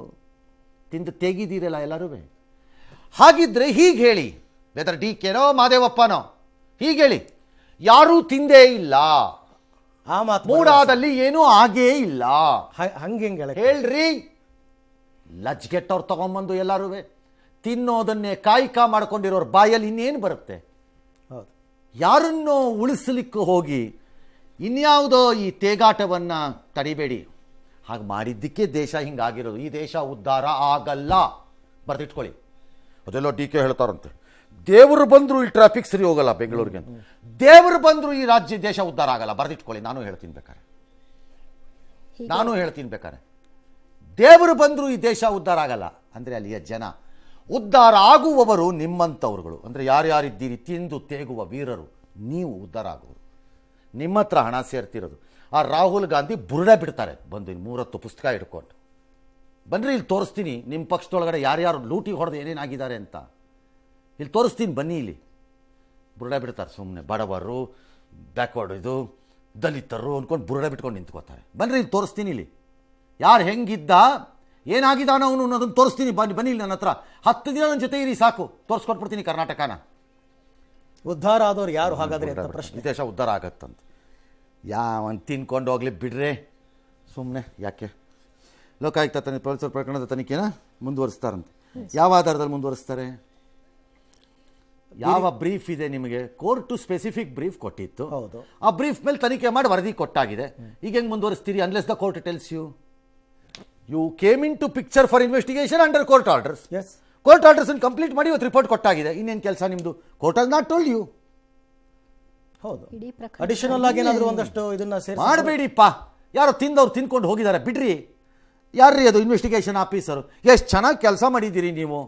ತಿಂದು ತೆಗಿದೀರಲ್ಲ ಎಲ್ಲರೂ. ಹಾಗಿದ್ರೆ ಹೀಗೆ ಹೇಳಿ, ವೆದರ್ ಡಿ ಕೆನೋ ಮಾದೇವಪ್ಪನೋ, ಹೀಗೆ ಹೇಳಿ, ಯಾರೂ ತಿಂದೇ ಇಲ್ಲ, ಆ ಮಾತು ಮೂಡಾದಲ್ಲಿ ಏನೂ ಆಗೇ ಇಲ್ಲ, ಹಂಗೆ ಹೇಳ್ರಿ. ಲಜ್ಗೆಟ್ಟವ್ರು ತಗೊಂಬಂದು ಎಲ್ಲರೂ ತಿನ್ನೋದನ್ನೇ ಕಾಯ್ಕ ಮಾಡ್ಕೊಂಡಿರೋರು ಬಾಯಲ್ಲಿ ಇನ್ನೇನು ಬರುತ್ತೆ? ಹೌದು. ಯಾರನ್ನೋ ಉಳಿಸಲಿಕ್ಕೆ ಹೋಗಿ ಇನ್ಯಾವುದೋ ಈ ತೇಗಾಟವನ್ನು ತಡಿಬೇಡಿ. ಹಾಗೆ ಮಾಡಿದ್ದಕ್ಕೆ ದೇಶ ಹಿಂಗಾಗಿರೋದು. ಈ ದೇಶ ಉದ್ಧಾರ ಆಗಲ್ಲ, ಬರೆದಿಟ್ಕೊಳ್ಳಿ. ಅದೆಲ್ಲೋ ಡಿ ಕೆ ಹೇಳ್ತಾರಂತೆ, ದೇವರು ಬಂದರೂ ಈ ಟ್ರಾಫಿಕ್ ಸರಿ ಹೋಗಲ್ಲ ಬೆಂಗಳೂರಿಗೆ ಅಂತ. ದೇವರು ಬಂದರೂ ಈ ದೇಶ ಉದ್ಧಾರ ಆಗಲ್ಲ, ಬರೆದಿಟ್ಕೊಳ್ಳಿ. ನಾನು ಹೇಳ್ತೀನಿ ಬೇಕಾರೆ ದೇವರು ಬಂದರೂ ಈ ದೇಶ ಉದ್ಧಾರ ಆಗಲ್ಲ. ಅಂದರೆ ಅಲ್ಲಿಯ ಜನ ಉದ್ಧಾರ ಆಗುವವರು ನಿಮ್ಮಂಥವ್ರುಗಳು. ಅಂದರೆ ಯಾರ್ಯಾರಿದ್ದೀರಿ ತಿಂದು ತೇಗುವ ವೀರರು, ನೀವು ಉದ್ಧಾರ ಆಗುವರು. ನಿಮ್ಮ ಹತ್ರ ಹಣ ಸೇರ್ತಿರೋದು. ಆ ರಾಹುಲ್ ಗಾಂಧಿ ಬುರುಡೆ ಬಿಡ್ತಾರೆ ಬಂದು 30 ಪುಸ್ತಕ ಹಿಡ್ಕೊಂಡು. ಬನ್ನಿರಿ ಇಲ್ಲಿ ತೋರಿಸ್ತೀನಿ ನಿಮ್ಮ ಪಕ್ಷದೊಳಗಡೆ ಯಾರ್ಯಾರು ಲೂಟಿ ಹೊಡೆದು ಏನೇನಾಗಿದ್ದಾರೆ ಅಂತ. ಇಲ್ಲಿ ತೋರಿಸ್ತೀನಿ ಬನ್ನಿ. ಇಲ್ಲಿ ಬುರುಡೆ ಬಿಡ್ತಾರೆ ಸುಮ್ಮನೆ. ಬಡವರು, ಬ್ಯಾಕ್ವರ್ಡ್, ಇದು ದಲಿತರು ಅಂದ್ಕೊಂಡು ಬುರುಡೆ ಬಿಟ್ಕೊಂಡು ನಿಂತ್ಕೋತಾರೆ. ಬನ್ನಿರಿ ಇಲ್ಲಿ ತೋರಿಸ್ತೀನಿ, ಇಲ್ಲಿ ಯಾರು ಹೆಂಗಿದ್ದ ಏನಾಗಿದ್ದಾನೋ ಅವನು ಅನ್ನೋದನ್ನು ತೋರಿಸ್ತೀನಿ. ಬನ್ನಿ ಇಲ್ಲಿ ನನ್ನ ಹತ್ರ 10 ದಿನ ನನ್ನ ಜೊತೆ ಇರಿ ಸಾಕು, ತೋರಿಸ್ಕೊಟ್ಬಿಡ್ತೀನಿ ಕರ್ನಾಟಕನ. ಉದ್ಧಾರ ಆದವ್ರು ಯಾರು ಹಾಗಾದ್ರೆ ಅಂತ ಪ್ರಶ್ನೆ. ದೇಶ ಉದ್ಧಾರ ಆಗತ್ತಂತ ಯಾವನ್ ತಿನ್ಕೊಂಡು ಹೋಗ್ಲಿ ಬಿಡ್ರೆ ಸುಮ್ಮನೆ ಯಾಕೆ. ಲೋಕಾಯುಕ್ತ ಪೊಲೀಸರ ಪ್ರಕರಣದ ತನಿಖೆನ ಮುಂದುವರಿಸ್ತಾರಂತೆ. ಯಾವ ಆಧಾರದಲ್ಲಿ ಮುಂದುವರಿಸ್ತಾರೆ? ಯಾವ ಬ್ರೀಫ್ ಇದೆ ನಿಮಗೆ? ಕೋರ್ಟು ಸ್ಪೆಸಿಫಿಕ್ ಬ್ರೀಫ್ ಕೊಟ್ಟಿತ್ತು. ಹೌದು. ಆ ಬ್ರೀಫ್ ಮೇಲೆ ತನಿಖೆ ಮಾಡಿ ವರದಿ ಕೊಟ್ಟಾಗಿದೆ. ಈಗ ಹೆಂಗೆ ಮುಂದುವರಿಸ್ತೀರಿ? Unless the court tells you came into picture for investigation under court orders. Court orders complete ಮಾಡಿ ಇವತ್ತು ರಿಪೋರ್ಟ್ ಕೊಟ್ಟಾಗಿದೆ. ಇನ್ನೇನು ಕೆಲಸ ನಿಮ್ಮದು? Court has not told you. ಹೌದು. ಅಡಿಷನಲ್ ಆಗಿ ಏನಾದರೂ ಒಂದಷ್ಟು ಇದನ್ನ ಮಾಡಬೇಡಿಪ್ಪ. ಯಾರೋ ತಿಂದವ್ರು ತಿನ್ಕೊಂಡು ಹೋಗಿದ್ದಾರೆ ಬಿಡ್ರಿ. ಯಾರ್ರೀ ಅದು? Investigation officer. ಎಷ್ಟು ಚೆನ್ನಾಗಿ ಕೆಲಸ ಮಾಡಿದ್ದೀರಿ ನೀವು,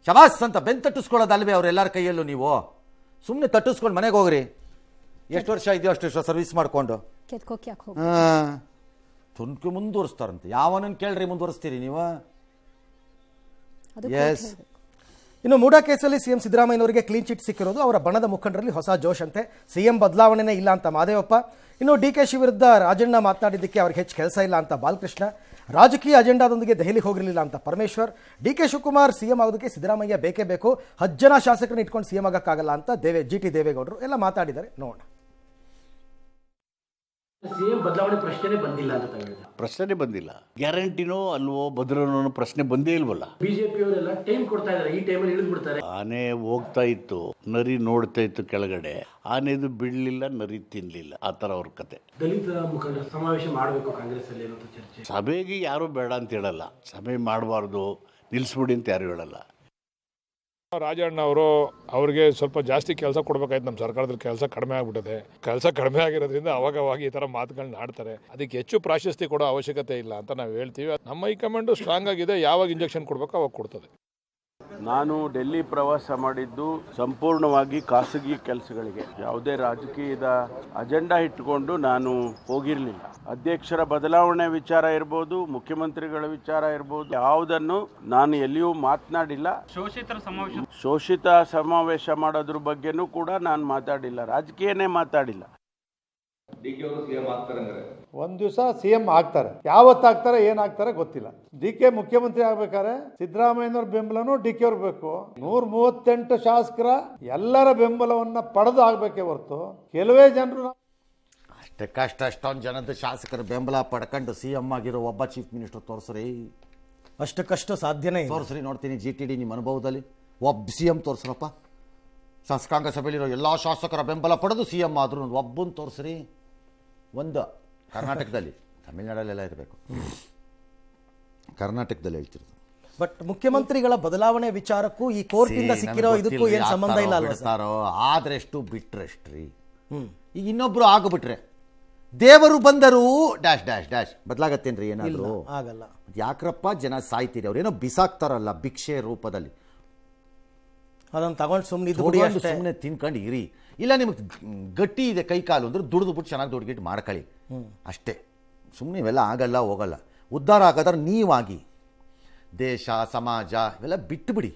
ಶಬಾಸ್ ಅಂತ ಬೆನ್ ತಟ್ಟಿಸ್ಕೊಳ್ಳೋದಲ್ವೇ ಅವರೆಲ್ಲರ ಕೈಯಲ್ಲೂ? ನೀವು ಸುಮ್ಮನೆ ತಟ್ಟಿಸ್ಕೊಂಡು ಮನೆಗೆ ಹೋಗ್ರಿ. ಎಷ್ಟು ವರ್ಷ ಇದೆಯೋ ಅಷ್ಟು ವರ್ಷ ಸರ್ವಿಸ್ ಮಾಡಿಕೊಂಡು ತುನ್ಕು ಮುಂದುವರಿಸ್ತಾರಂತೆ. ಯಾವನನ್ನು ಕೇಳ್ರಿ ಮುಂದುವರಿಸ್ತೀರಿ ನೀವು? ಎಸ್. ಇನ್ನು ಮೂಡಾ ಕೇಸಲ್ಲಿ ಸಿಎಂ ಸಿದ್ದರಾಮಯ್ಯನವರಿಗೆ ಕ್ಲೀನ್ ಚಿಟ್ ಸಿಕ್ಕಿರೋದು ಅವರ ಬಣದ ಮುಖಂಡರಲ್ಲಿ ಹೊಸ ಜೋಶ್ ಅಂತೆ. ಸಿಎಂ ಬದಲಾವಣೆನೇ ಇಲ್ಲ ಅಂತ ಮಾದೇವಪ್ಪ. ಇನ್ನು ಡಿಕೆಶಿ ವಿರುದ್ಧ ರಾಜಣ್ಣ ಮಾತನಾಡಿದ್ದಕ್ಕೆ ಅವ್ರಿಗೆ ಹೆಚ್ಚು ಕೆಲಸ ಇಲ್ಲ ಅಂತ ಬಾಲಕೃಷ್ಣ. ರಾಜಕೀಯ ಅಜೆಂಡಾದೊಂದಿಗೆ ದೆಹಲಿಗೆ ಹೋಗಿರಲಿಲ್ಲ ಅಂತ Parameshwar. D K Shivakumar CM ಆಗೋದಕ್ಕೆ ಸಿದ್ದರಾಮಯ್ಯ ಬೇಕೇ ಬೇಕು, 10 ಜನ ಶಾಸಕರನ್ನ ಇಟ್ಕೊಂಡು ಸಿಎಂ ಆಗಕ್ಕಾಗಲ್ಲ ಅಂತ ಜಿ ಟಿ ದೇವೇಗೌಡರು ಎಲ್ಲ ಮಾತಾಡಿದ್ದಾರೆ. ನೋಡೋಣ. ಸಿಎಂ ಬದಲಾವಣೆ ಪ್ರಶ್ನೆ ಬಂದಿಲ್ಲ ಅಂತ ಪ್ರಶ್ನೆ ಬಂದಿಲ್ಲ. ಗ್ಯಾರಂಟಿನೋ ಅಲ್ವೋ ಭದ್ರನೋ ಪ್ರಶ್ನೆ ಬಂದೇ ಇಲ್ವಲ್ಲ. ಬಿಜೆಪಿಯವರೆಲ್ಲ ಟೈಮ್ ಕೊಡ್ತಾ ಇದ್ದಾರೆ, ಈ ಟೈಮಲ್ಲಿ ಇಳಿದು ಬಿಡ್ತಾರೆ. ಆನೆ ಹೋಗ್ತಾ ಇತ್ತು, ನರಿ ನೋಡ್ತಾ ಇತ್ತು ಕೆಳಗಡೆ. ಆನೆದು ಬಿಡ್ಲಿಲ್ಲ, ನರಿ ತಿನ್ಲಿಲ್ಲ. ಆ ತರ ಅವ್ರ ಕತೆ. ದಲಿತ ಮುಖಂಡರ ಸಮಾವೇಶ ಮಾಡಬೇಕು ಕಾಂಗ್ರೆಸ್ ಅಲ್ಲಿ ಅನ್ನೋ ಚರ್ಚೆ. ಸಭೆಗೆ ಯಾರು ಬೇಡ ಅಂತ ಹೇಳಲ್ಲ, ಸಭೆ ಮಾಡಬಾರ್ದು ನಿಲ್ಲಿಸ್ಬಿಡಿ ಅಂತ ಯಾರು ಹೇಳಲ್ಲ. ರಾಜಣ್ಣ ಅವರು ಅವ್ರಿಗೆ ಸ್ವಲ್ಪ ಜಾಸ್ತಿ ಕೆಲಸ ಕೊಡ್ಬೇಕಾಯ್ತು. ನಮ್ಮ ಸರ್ಕಾರದಲ್ಲಿ ಕೆಲಸ ಕಡಿಮೆ ಆಗ್ಬಿಟ್ಟಿದೆ. ಕೆಲಸ ಕಡಿಮೆ ಆಗಿರೋದ್ರಿಂದ ಅವಾಗ ಈ ತರ ಮಾತುಗಳನ್ನ ಆಡ್ತಾರೆ. ಅದಕ್ಕೆ ಹೆಚ್ಚು ಪ್ರಾಶಸ್ತ್ಯ ಕೊಡೋ ಅವಶ್ಯಕತೆ ಇಲ್ಲ ಅಂತ ನಾವು ಹೇಳ್ತೀವಿ. ನಮ್ಮ ಹೈಕಮಾಂಡ್ ಸ್ಟ್ರಾಂಗ್ ಆಗಿದೆ, ಯಾವಾಗ ಇಂಜೆಕ್ಷನ್ ಕೊಡ್ಬೇಕು ಅವಾಗ ಕೊಡ್ತದೆ. ನಾನು ಡೆಲ್ಲಿ ಪ್ರವಾಸ ಮಾಡಿದ್ದು ಸಂಪೂರ್ಣವಾಗಿ ಖಾಸಗಿ ಕೆಲಸಗಳಿಗೆ, ಯಾವುದೇ ರಾಜಕೀಯದ ಅಜೆಂಡಾ ಇಟ್ಟುಕೊಂಡು ನಾನು ಹೋಗಿರಲಿಲ್ಲ. ಅಧ್ಯಕ್ಷರ ಬದಲಾವಣೆ ವಿಚಾರ ಇರ್ಬೋದು, ಮುಖ್ಯಮಂತ್ರಿಗಳ ವಿಚಾರ ಇರ್ಬೋದು, ಯಾವುದನ್ನು ನಾನು ಎಲ್ಲಿಯೂ ಮಾತನಾಡಿಲ್ಲ. ಶೋಷಿತ ಸಮಾವೇಶ ಮಾಡೋದ್ರ ಬಗ್ಗೆನೂ ಕೂಡ ನಾನು ಮಾತಾಡಿಲ್ಲ, ರಾಜಕೀಯನೇ ಮಾತಾಡಿಲ್ಲ. ಒಂದ್ ದಿವಸ ಸಿಎಂ ಆಗ್ತಾರೆ, ಯಾವತ್ತಾಗ್ತಾರೆ ಏನಾಗ್ತಾರೆ ಗೊತ್ತಿಲ್ಲ. ಡಿ.ಕೆ ಮುಖ್ಯಮಂತ್ರಿ ಆಗ್ಬೇಕಾದ್ರೆ ಸಿದ್ದರಾಮಯ್ಯನವ್ರ ಬೆಂಬಲನೂ ಡಿ.ಕೆ ಅವ್ರಿಗೆ ಬೇಕು. 138 ಶಾಸಕರ ಎಲ್ಲರ ಬೆಂಬಲವನ್ನ ಪಡೆದು ಆಗ್ಬೇಕೇ ಹೊರತು ಕೆಲವೇ ಜನರು ಅಷ್ಟಕ್ಕಷ್ಟ ಅಷ್ಟೊಂದು ಜನದ ಶಾಸಕರ ಬೆಂಬಲ ಪಡ್ಕೊಂಡು CM ಆಗಿರೋ ಒಬ್ಬ ಚೀಫ್ ಮಿನಿಸ್ಟರ್ ತೋರಿಸ್ರಿ. ಅಷ್ಟಕ್ಕಷ್ಟು ಸಾಧ್ಯನೇ ಇಲ್ಲ. ತೋರಿಸ್ರಿ ನೋಡ್ತೀನಿ. GTD ನಿಮ್ಮ ಅನುಭವದಲ್ಲಿ ಒಬ್ಬ CM ತೋರಿಸ್ರಪ್ಪ. ಶಾಸಕಾಂಗ ಸಭೆಯಲ್ಲಿರೋ ಎಲ್ಲ ಶಾಸಕರ ಬೆಂಬಲ ಪಡೆದು CM ಆದರೂ ಒಬ್ಬನ ತೋರಿಸ್ರಿ. ಒಂದು ಕರ್ನಾಟಕದಲ್ಲಿ, ತಮಿಳ್ನಾಡಲ್ಲೆಲ್ಲ ಇರಬೇಕು, ಕರ್ನಾಟಕದಲ್ಲಿ ಹೇಳ್ತಿರೋದು. ಬಟ್ ಮುಖ್ಯಮಂತ್ರಿಗಳ ಬದಲಾವಣೆ ವಿಚಾರಕ್ಕೂ ಈ ಕೋರ್ಟಿಂದ ಸಿಕ್ಕಿರೋ ಇದಕ್ಕೂ ಏನು ಸಂಬಂಧ ಇಲ್ಲ ಅಲ್ವಾ ಸರ್? ಆದ್ರೆಷ್ಟು ಬಿಟ್ರೆಷ್ಟ್ರಿ. ಈಗ ಇನ್ನೊಬ್ರು ಆಗ್ಬಿಟ್ರೆ ದೇವರು ಬಂದರು ಡ್ಯಾಶ್ ಡ್ಯಾಶ್ ಡ್ಯಾಶ್ ಬದಲಾಗತ್ತೇನ್ರಿ ಏನಾದ್ರು? ಆಗಲ್ಲ. ಯಾಕ್ರಪ್ಪ ಜನ ಸಾಯ್ತೀರಿ? ಅವ್ರೇನೋ ಬಿಸಾಕ್ತಾರಲ್ಲ ಭಿಕ್ಷೆ ರೂಪದಲ್ಲಿ, ಅದನ್ನು ತಗೊಂಡು ಸುಮ್ಮನೆ ತಿನ್ಕೊಂಡು ಇರಿ. ಇಲ್ಲ ನಿಮಗೆ ಗಟ್ಟಿ ಇದೆ ಕೈ ಕಾಲು ಅಂದ್ರೆ ದುಡಿದ್ಬಿಟ್ಟು ಚೆನ್ನಾಗಿ ದುಡ್ಗಿಟ್ಟು ಮಾಡ್ಕೊಳ್ಳಿ ಅಷ್ಟೇ. ಸುಮ್ಮನೆ ಇವೆಲ್ಲ ಆಗಲ್ಲ ಹೋಗಲ್ಲ. ಉದ್ಧಾರ ಆಗೋದ್ರೆ ನೀವಾಗಿ ದೇಶ ಸಮಾಜ ಇವೆಲ್ಲ ಬಿಟ್ಟುಬಿಡಿ,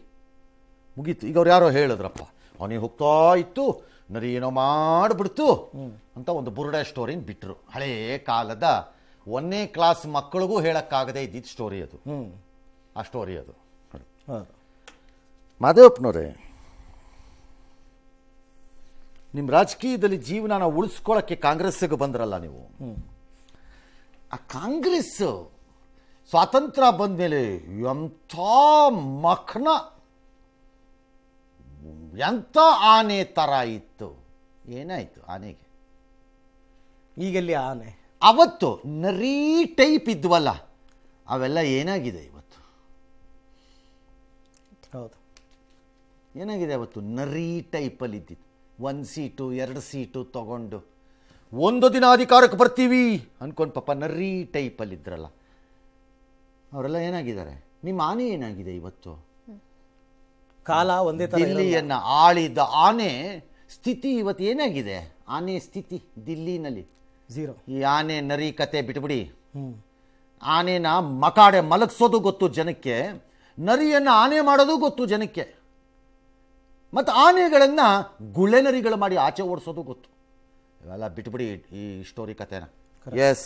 ಮುಗೀತು. ಈಗ ಅವ್ರು ಯಾರೋ ಹೇಳಿದ್ರಪ್ಪ, ಅವನಿಗೆ ಹೋಗ್ತಾ ಇತ್ತು ನರಿ ಏನೋ ಮಾಡಿಬಿಡ್ತು ಅಂತ ಒಂದು ಬುರುಡೆ ಸ್ಟೋರಿನ ಬಿಟ್ಟರು. ಹಳೇ ಕಾಲದ 1ನೇ ಕ್ಲಾಸ್ ಮಕ್ಕಳಿಗೂ ಹೇಳೋಕ್ಕಾಗದೇ ಇದ್ದಿದ್ದು ಸ್ಟೋರಿ ಅದು. ಆ ಸ್ಟೋರಿ ಅದು. ಮಾದೇವಪ್ಪನವರೇ, ನಿಮ್ಮ ರಾಜಕೀಯದಲ್ಲಿ ಜೀವನ ಉಳಿಸ್ಕೊಳ್ಳೋಕ್ಕೆ ಕಾಂಗ್ರೆಸ್ಸಿಗೆ ಬಂದ್ರಲ್ಲ ನೀವು. ಆ ಕಾಂಗ್ರೆಸ್ ಸ್ವಾತಂತ್ರ್ಯ ಬಂದ ಮೇಲೆ ಎಂಥ ಮಖನ, ಎಂಥ ಆನೆ ಥರ ಇತ್ತು. ಏನಾಯಿತು ಆನೆಗೆ? ಈಗೆಲ್ಲಿ ಆನೆ? ಅವತ್ತು ನರಿ ಟೈಪ್ ಇದ್ವಲ್ಲ, ಅವೆಲ್ಲ ಏನಾಗಿದೆ ಇವತ್ತು? ಹೌದು, ಏನಾಗಿದೆ ಅವತ್ತು? ನರಿ ಟೈಪಲ್ಲಿ ಇದ್ದಿದ್ದು. 1 ಸೀಟು 2 ಸೀಟು ತಗೊಂಡು ಒಂದು ದಿನ ಅಧಿಕಾರಕ್ಕೆ ಬರ್ತೀವಿ ಅನ್ಕೊಂಡು ಪಾಪ ನರಿ ಟೈಪಲ್ಲಿ ಇದ್ರಲ್ಲ, ಅವರೆಲ್ಲ ಏನಾಗಿದ್ದಾರೆ? ನಿಮ್ಮ ಆನೆ ಏನಾಗಿದೆ ಇವತ್ತು? ಕಾಲ ಒಂದೇ ತರ. ದಿಲ್ಲಿಯನ್ನು ಆಳಿದ ಆನೆ ಸ್ಥಿತಿ ಇವತ್ತು ಏನಾಗಿದೆ? ಆನೆ ಸ್ಥಿತಿ ದಿಲ್ಲಿನಲ್ಲಿ ಝೀರೋ. ಈ ಆನೆ ನರಿ ಕತೆ ಬಿಟ್ಬಿಡಿ. ಆನೆನ ಮಕಾಡೆ ಮಲಗಿಸೋದು ಗೊತ್ತು ಜನಕ್ಕೆ, ನರಿಯನ್ನು ಆನೆ ಮಾಡೋದು ಗೊತ್ತು ಜನಕ್ಕೆ, ಮತ್ತು ಆನೆಗಳನ್ನು ಗುಳೆ ನರಿಗಳು ಮಾಡಿ ಆಚೆ ಓಡಿಸೋದು ಗೊತ್ತು. ಇವೆಲ್ಲ ಬಿಟ್ಬಿಡಿ ಈ ಸ್ಟೋರಿ ಕತೆನ. ಎಸ್,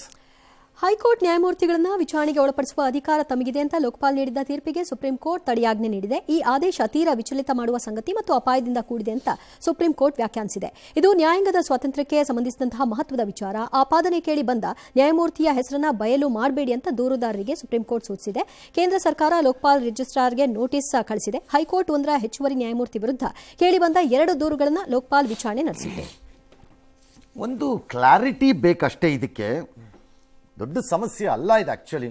ಹೈಕೋರ್ಟ್ ನ್ಯಾಯಮೂರ್ತಿಗಳನ್ನು ವಿಚಾರಣೆಗೆ ಒಳಪಡಿಸುವ ಅಧಿಕಾರ ತಮಗಿದೆ ಅಂತ ಲೋಕಪಾಲ್ ನೀಡಿದ್ದ ತೀರ್ಪಿಗೆ ಸುಪ್ರೀಂ ಕೋರ್ಟ್ ತಡೆಯಾಜ್ಞೆ ನೀಡಿದೆ. ಈ ಆದೇಶ ತೀರಾ ವಿಚಲಿತ ಮಾಡುವ ಸಂಗತಿ ಮತ್ತು ಅಪಾಯದಿಂದ ಕೂಡಿದೆ ಅಂತ ಸುಪ್ರೀಂ ಕೋರ್ಟ್ ವ್ಯಾಖ್ಯಾನಿಸಿದೆ. ಇದು ನ್ಯಾಯಾಂಗದ ಸ್ವಾತಂತ್ರ್ಯಕ್ಕೆ ಸಂಬಂಧಿಸಿದಂತಹ ಮಹತ್ವದ ವಿಚಾರ. ಆಪಾದನೆ ಕೇಳಿ ಬಂದ ನ್ಯಾಯಮೂರ್ತಿಯ ಹೆಸರನ್ನ ಬಯಲು ಮಾಡಬೇಡಿ ಅಂತ ದೂರುದಾರರಿಗೆ ಸುಪ್ರೀಂ ಕೋರ್ಟ್ ಸೂಚಿಸಿದೆ. ಕೇಂದ್ರ ಸರ್ಕಾರ ಲೋಕಪಾಲ್ ರಿಜಿಸ್ಟ್ರಾರ್ಗೆ ನೋಟಿಸ್ ಕಳಿಸಿದೆ. ಹೈಕೋರ್ಟ್ 1ರ ಹೆಚ್ಚುವರಿ ನ್ಯಾಯಮೂರ್ತಿ ವಿರುದ್ಧ ಕೇಳಿಬಂದ 2 ದೂರುಗಳನ್ನು ಲೋಕಪಾಲ್ ವಿಚಾರಣೆ ನಡೆಸಿದೆ. ಒಂದು ಕ್ಲಾರಿಟಿ ಬೇಕಷ್ಟೇ. ಇದಕ್ಕೆ ದೊಡ್ಡ ಸಮಸ್ಯೆ ಅಲ್ಲ ಇದು ಆ್ಯಕ್ಚುಲಿ,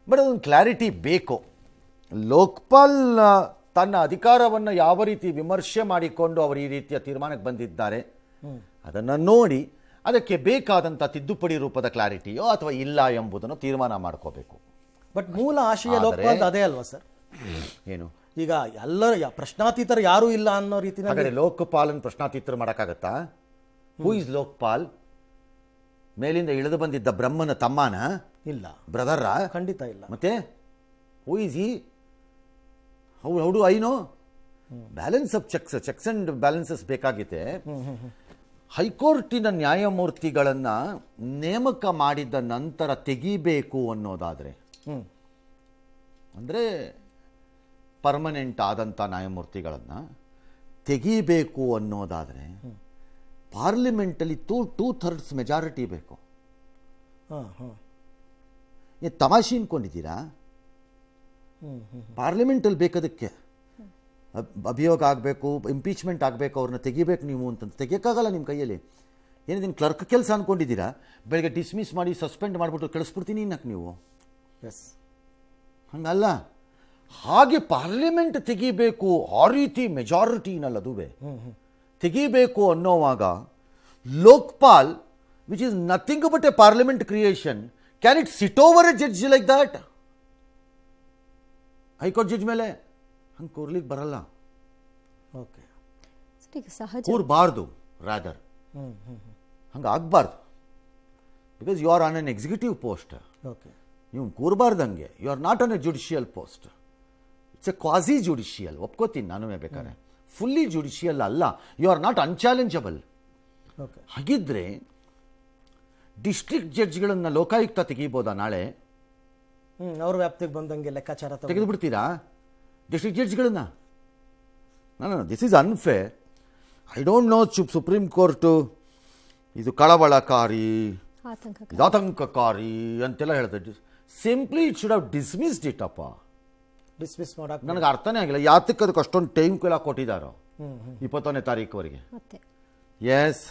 ಬಟ್ ಅದೊಂದು ಕ್ಲಾರಿಟಿ ಬೇಕು. ಲೋಕಪಾಲ್ ತನ್ನ ಅಧಿಕಾರವನ್ನು ಯಾವ ರೀತಿ ವಿಮರ್ಶೆ ಮಾಡಿಕೊಂಡು ಅವರು ಈ ರೀತಿಯ ತೀರ್ಮಾನಕ್ಕೆ ಬಂದಿದ್ದಾರೆ ಅದನ್ನು ನೋಡಿ ಅದಕ್ಕೆ ಬೇಕಾದಂಥ ತಿದ್ದುಪಡಿ ರೂಪದ ಕ್ಲಾರಿಟಿಯೋ ಅಥವಾ ಇಲ್ಲ ಎಂಬುದನ್ನು ತೀರ್ಮಾನ ಮಾಡ್ಕೋಬೇಕು. ಬಟ್ ಮೂಲ ಆಶಯ ಲೋಕಪಾಲ್ ಅದೇ ಅಲ್ವಾ ಸರ್? ಏನು ಈಗ ಎಲ್ಲರ ಪ್ರಶ್ನಾತೀತರು ಯಾರೂ ಇಲ್ಲ ಅನ್ನೋ ರೀತಿಯಲ್ಲಿ ಲೋಕಪಾಲನ್ ಪ್ರಶ್ನಾತೀತರು ಮಾಡೋಕ್ಕಾಗತ್ತಾ? Who is Lokpal? ಮೇಲಿಂದ ಇಳಿದು ಬಂದಿದ್ದ ಬ್ರಹ್ಮನ ತಮ್ಮನ? ಇಲ್ಲ. ಬ್ರದರ? ಖಂಡಿತ ಇಲ್ಲ. ಮತ್ತೆ who is he? How do I know? Balance of checks and balances ಬೇಕಾಗಿದೆ. ಹೈಕೋರ್ಟಿನ ನ್ಯಾಯಮೂರ್ತಿಗಳನ್ನು ನೇಮಕ ಮಾಡಿದ ನಂತರ ತೆಗಿಬೇಕು ಅನ್ನೋದಾದರೆ, ಅಂದರೆ ಪರ್ಮನೆಂಟ್ ಆದಂಥ ನ್ಯಾಯಮೂರ್ತಿಗಳನ್ನು ತೆಗಿಬೇಕು ಅನ್ನೋದಾದರೆ ಪಾರ್ಲಿಮೆಂಟಲ್ಲಿ 2/3 ಮೆಜಾರಿಟಿ ಬೇಕು. ತಮಾಷೆ ಅನ್ಕೊಂಡಿದ್ದೀರಾ? ಪಾರ್ಲಿಮೆಂಟಲ್ಲಿ ಬೇಕದಕ್ಕೆ ಅಭಿಯೋಗ ಆಗಬೇಕು, ಇಂಪೀಚ್ಮೆಂಟ್ ಆಗಬೇಕು, ಅವ್ರನ್ನ ತೆಗಿಬೇಕು ನೀವು ಅಂತಂದು ತೆಗಿಯೋಕ್ಕಾಗಲ್ಲ ನಿಮ್ಮ ಕೈಯಲ್ಲಿ. ಏನಿದ್ದೀನಿ ಕ್ಲರ್ಕ್ ಕೆಲಸ ಅಂದ್ಕೊಂಡಿದ್ದೀರಾ? ಬೆಳಗ್ಗೆ ಡಿಸ್ಮಿಸ್ ಮಾಡಿ ಸಸ್ಪೆಂಡ್ ಮಾಡಿಬಿಟ್ಟು ಕಳಿಸ್ಬಿಡ್ತೀನಿ ಇನ್ನಕ್ಕೆ ನೀವು. ಎಸ್, ಹಂಗಲ್ಲ. ಹಾಗೆ ಪಾರ್ಲಿಮೆಂಟ್ ತೆಗಿಬೇಕು, ಆ ರೀತಿ ಮೆಜಾರಿಟಿನಲ್ಲದುವೆ ತೆಗಿಬೇಕು ಅನ್ನೋವಾಗ Lokpal, which is nothing but a parliament creation, can it sit over a judge like that? High court judge ಮೇಲೆ ಹಂಗೆ ಕೂರ್ಲಿಕ್ಕೆ ಬರಲ್ಲ, ಓಕೆ. ಸರ್, ಈಗ ಸಹಜ ಕೂರಬಾರ್ದು, ರಾದರ್ ಹಂಗೆ ಆಗಬಾರ್ದು. Because you are on an executive post. Okay. ನೀವು ಕೂರಬಾರ್ದಂಗೆ. You are not on a judicial post. It's a quasi judicial. ಒಪ್ಕೋತೀನಿ ನಾನು ಬೇಕಾದ್ರೆ. ಫುಲ್ಲಿ ಜುಡಿಷಿಯಲ್ ಅಲ್ಲ. You are not unchallengeable. Okay. ಹಾಗಿದ್ರೆ ಡಿಸ್ಟ್ರಿಕ್ಟ್ ಜಡ್ಜ್ಗಳನ್ನು ಲೋಕಾಯುಕ್ತ ತೆಗಿಬೋದಾ ನಾಳೆ? ಅವ್ರ ವ್ಯಾಪ್ತಿಗೆ ಬಂದಂಗೆ ಲೆಕ್ಕಾಚಾರ ತೆಗೆದು ಬಿಡ್ತೀರಾ ಡಿಸ್ಟ್ರಿಕ್ಟ್ ಜಡ್ಜ್ಗಳನ್ನ? ನಾನು this is unfair. I don't know. Supreme court ಇದು ಕಳವಳಕಾರಿ, ಆತಂಕಕಾರಿ ಅಂತೆಲ್ಲ ಹೇಳ್ತಾರೆ. Simply it should have dismissed it ಅಪ್ಪ. ಡಿಸ್ಮಿಸ್ ಮಾಡಕ್ಕೆ ನನಗೆ ಅರ್ಥನೇ ಆಗಿಲ್ಲ ಯಾತಕ್ಕೆ ಅದಕ್ಕೆ ಅಷ್ಟೊಂದು ಟೈಮ್ ಕೂಡ ಕೊಟ್ಟಿದ್ದಾರೋ 21ನೇ ತಾರೀಕುವರೆಗೆ. ಮತ್ತೆ ಎಸ್